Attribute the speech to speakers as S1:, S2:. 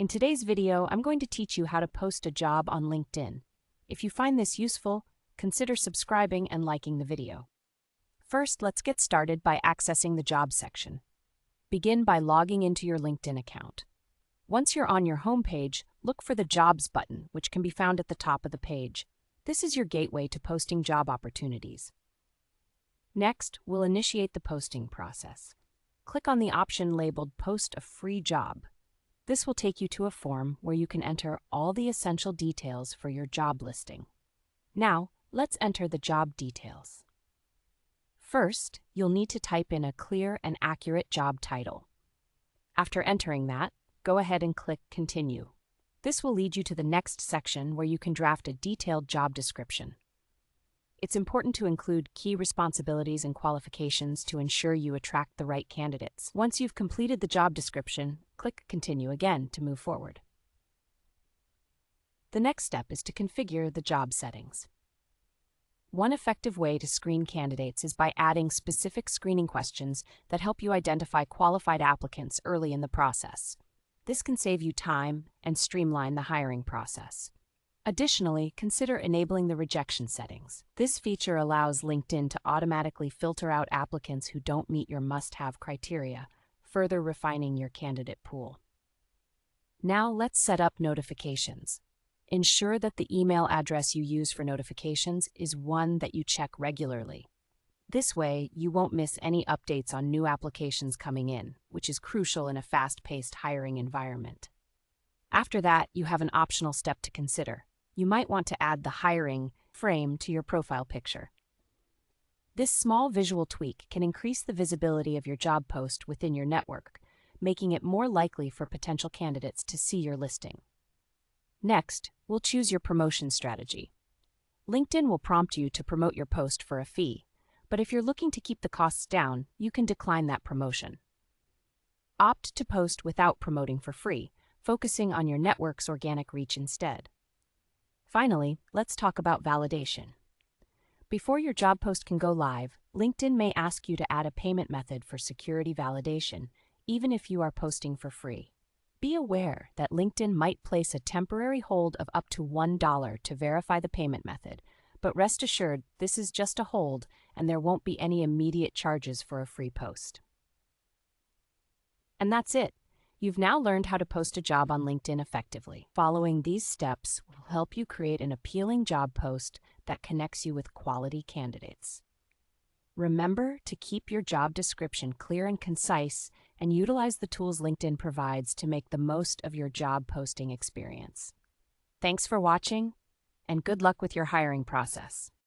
S1: In today's video, I'm going to teach you how to post a job on LinkedIn. If you find this useful, consider subscribing and liking the video. First, let's get started by accessing the Jobs section. Begin by logging into your LinkedIn account. Once you're on your home page, look for the Jobs button, which can be found at the top of the page. This is your gateway to posting job opportunities. Next, we'll initiate the posting process. Click on the option labeled Post a Free Job. This will take you to a form where you can enter all the essential details for your job listing. Now, let's enter the job details. First, you'll need to type in a clear and accurate job title. After entering that, go ahead and click Continue. This will lead you to the next section where you can draft a detailed job description. It's important to include key responsibilities and qualifications to ensure you attract the right candidates. Once you've completed the job description, click Continue again to move forward. The next step is to configure the job settings. One effective way to screen candidates is by adding specific screening questions that help you identify qualified applicants early in the process. This can save you time and streamline the hiring process. Additionally, consider enabling the rejection settings. This feature allows LinkedIn to automatically filter out applicants who don't meet your must-have criteria, further refining your candidate pool. Now let's set up notifications. Ensure that the email address you use for notifications is one that you check regularly. This way, you won't miss any updates on new applications coming in, which is crucial in a fast-paced hiring environment. After that, you have an optional step to consider. You might want to add the hiring frame to your profile picture. This small visual tweak can increase the visibility of your job post within your network, making it more likely for potential candidates to see your listing. Next, we'll choose your promotion strategy. LinkedIn will prompt you to promote your post for a fee, but if you're looking to keep the costs down, you can decline that promotion. Opt to post without promoting for free, focusing on your network's organic reach instead. Finally, let's talk about validation. Before your job post can go live, LinkedIn may ask you to add a payment method for security validation, even if you are posting for free. Be aware that LinkedIn might place a temporary hold of up to $1 to verify the payment method, but rest assured this is just a hold and there won't be any immediate charges for a free post. And that's it. You've now learned how to post a job on LinkedIn effectively. Following these steps will help you create an appealing job post that connects you with quality candidates. Remember to keep your job description clear and concise and utilize the tools LinkedIn provides to make the most of your job posting experience. Thanks for watching, and good luck with your hiring process.